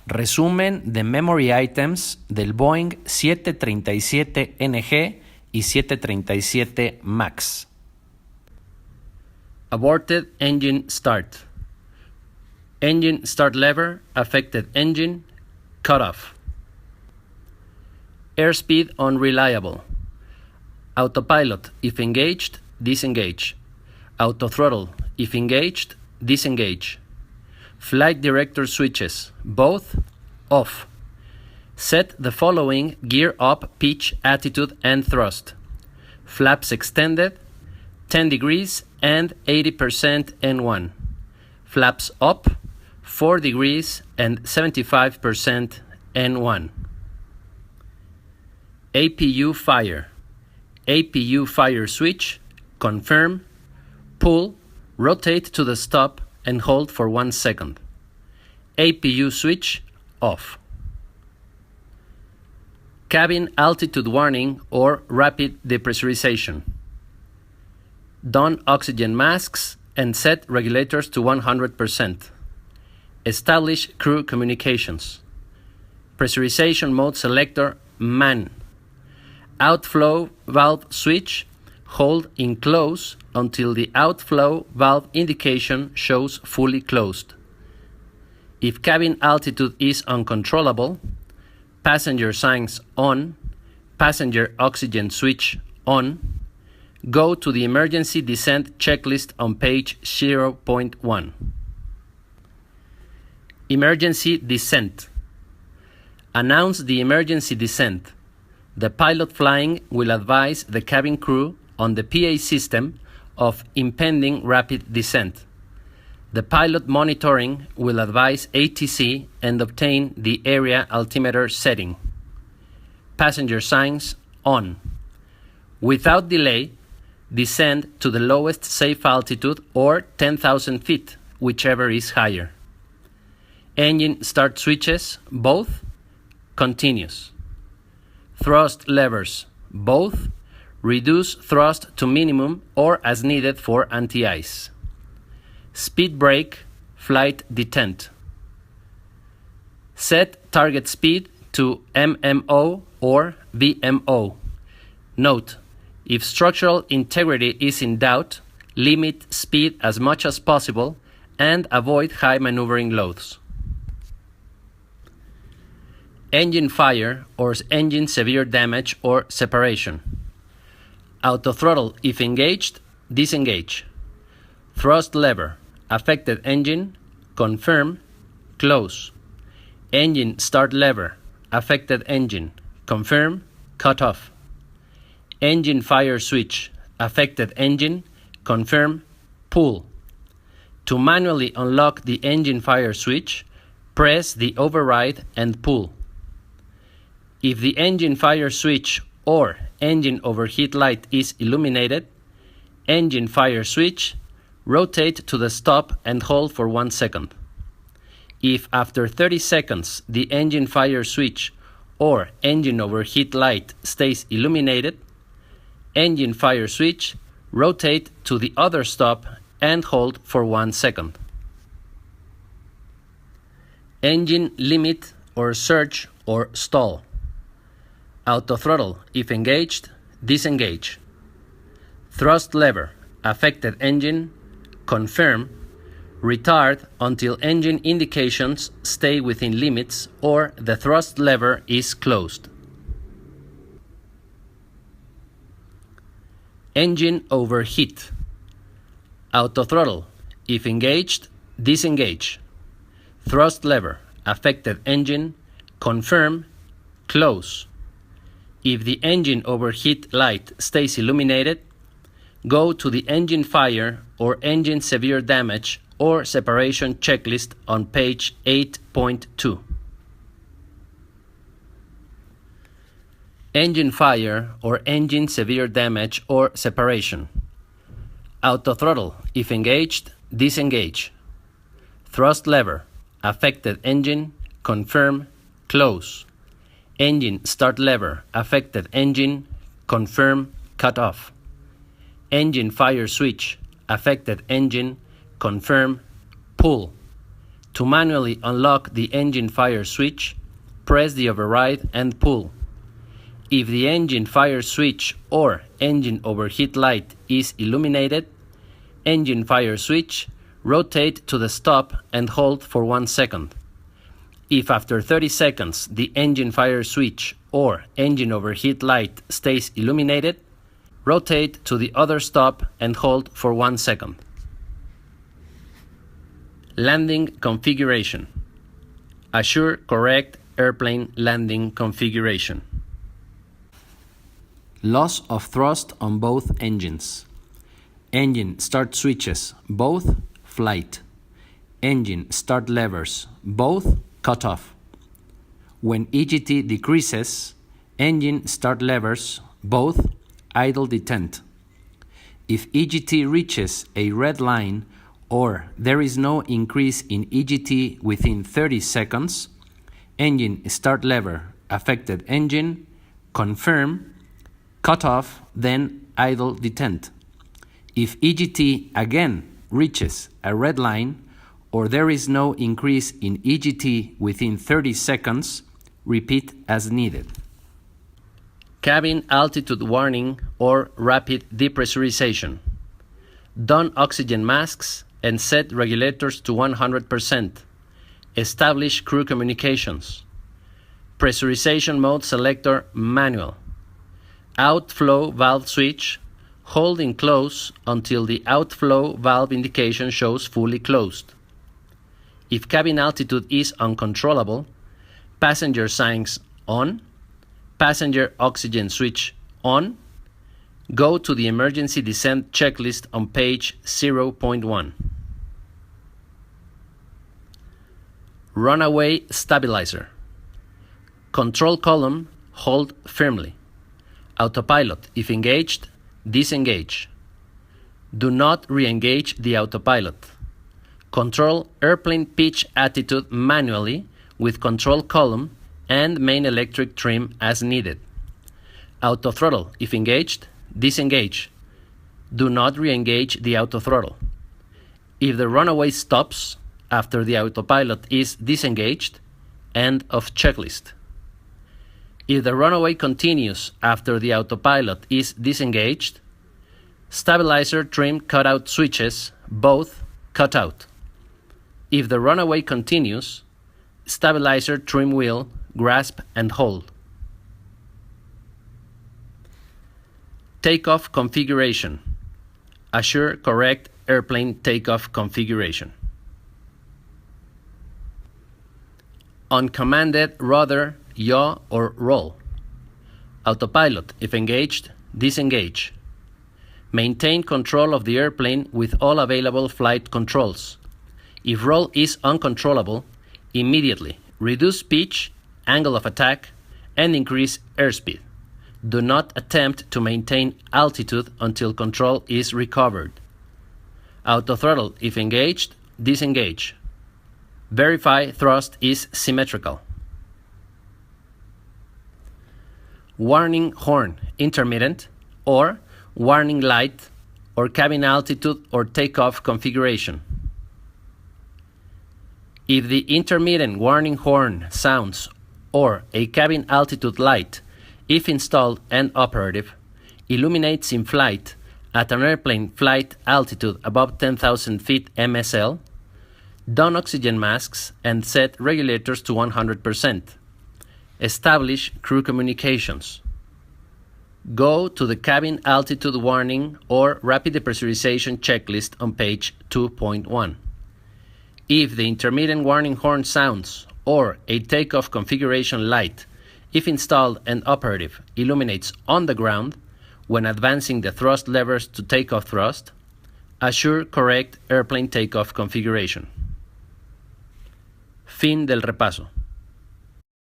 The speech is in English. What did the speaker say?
Resumen de Memory Items del Boeing 737NG y 737 MAX. Aborted engine start. Engine start lever, affected engine, cut off. Airspeed unreliable. Autopilot, if engaged, disengage. Autothrottle, if engaged, disengage. Flight director switches, both off. Set the following gear up, pitch, attitude, and thrust. Flaps extended, 10 degrees and 80% N1. Flaps up, 4 degrees and 75% N1. APU fire. APU fire switch, confirm, pull, rotate to the stop, and hold for 1 second. APU switch off. Cabin altitude warning or rapid depressurization. Don oxygen masks and set regulators to 100%. Establish crew communications. Pressurization mode selector man. Outflow valve switch, hold in close until the outflow valve indication shows fully closed. If cabin altitude is uncontrollable, passenger signs on, passenger oxygen switch on, go to the emergency descent checklist on page 0.1. Emergency descent. Announce the emergency descent. The pilot flying will advise the cabin crew on the PA system of impending rapid descent. The pilot monitoring will advise ATC and obtain the area altimeter setting. Passenger signs on. Without delay, descend to the lowest safe altitude or 10,000 feet, whichever is higher. Engine start switches, both, continuous. Thrust levers, both, reduce thrust to minimum or as needed for anti-ice. Speed brake, flight detent. Set target speed to MMO or VMO. Note, if structural integrity is in doubt, limit speed as much as possible and avoid high maneuvering loads. Engine fire or engine severe damage or separation. Autothrottle if engaged, disengage. Thrust lever, affected engine, confirm, close. Engine start lever, affected engine, confirm, cut off. Engine fire switch, affected engine, confirm, pull. To manually unlock the engine fire switch, press the override and pull. If the engine fire switch or engine overheat light is illuminated, engine fire switch, rotate to the stop and hold for 1 second. If after 30 seconds the engine fire switch or engine overheat light stays illuminated, engine fire switch, rotate to the other stop and hold for 1 second. Engine limit or surge or stall. Autothrottle, if engaged, disengage. Thrust lever, affected engine, confirm, retard until engine indications stay within limits or the thrust lever is closed. Engine overheat. Autothrottle, if engaged, disengage. Thrust lever, affected engine, confirm, close. If the engine overheat light stays illuminated, go to the engine fire or engine severe damage or separation checklist on page 8.2. Engine fire or engine severe damage or separation. Autothrottle, if engaged, disengage. Thrust lever, affected engine, confirm, close. Engine start lever, affected engine, confirm, cut off. Engine fire switch, affected engine, confirm, pull. To manually unlock the engine fire switch, press the override and pull. If the engine fire switch or engine overheat light is illuminated, engine fire switch, rotate to the stop and hold for 1 second. If after 30 seconds the engine fire switch or engine overheat light stays illuminated, rotate to the other stop and hold for 1 second. Landing configuration. Assure correct airplane landing configuration. Loss of thrust on both engines. Engine start switches, both flight. Engine start levers, both cut off. When EGT decreases, engine start levers, both idle detent. If EGT reaches a red line or there is no increase in EGT within 30 seconds, engine start lever, affected engine, confirm, cut off, then idle detent. If EGT again reaches a red line or there is no increase in EGT within 30 seconds, repeat as needed. Cabin altitude warning or rapid depressurization. Don oxygen masks and set regulators to 100%. Establish crew communications. Pressurization mode selector manual. Outflow valve switch, hold in close until the outflow valve indication shows fully closed. If cabin altitude is uncontrollable, passenger signs on, passenger oxygen switch on, go to the emergency descent checklist on page 0.1. Runaway stabilizer. Control column, hold firmly. Autopilot, if engaged, disengage. Do not re-engage the autopilot. Control airplane pitch attitude manually with control column and main electric trim as needed. Autothrottle, if engaged, disengage. Do not re-engage the autothrottle. If the runaway stops after the autopilot is disengaged, end of checklist. If the runaway continues after the autopilot is disengaged, stabilizer trim cutout switches, both cut out. If the runaway continues, stabilizer trim wheel, grasp and hold. Takeoff configuration. Assure correct airplane takeoff configuration. Uncommanded rudder, yaw or roll. Autopilot, if engaged, disengage. Maintain control of the airplane with all available flight controls. If roll is uncontrollable, immediately reduce pitch, angle of attack, and increase airspeed. Do not attempt to maintain altitude until control is recovered. Autothrottle, if engaged, disengage. Verify thrust is symmetrical. Warning horn, intermittent, or warning light, or cabin altitude or takeoff configuration. If the intermittent warning horn sounds or a cabin altitude light, if installed and operative, illuminates in flight at an airplane flight altitude above 10,000 feet MSL, don oxygen masks and set regulators to 100%. Establish crew communications. Go to the cabin altitude warning or rapid depressurization checklist on page 2.1. If the intermittent warning horn sounds or a takeoff configuration light, if installed and operative, illuminates on the ground when advancing the thrust levers to takeoff thrust, assure correct airplane takeoff configuration. Fin del repaso.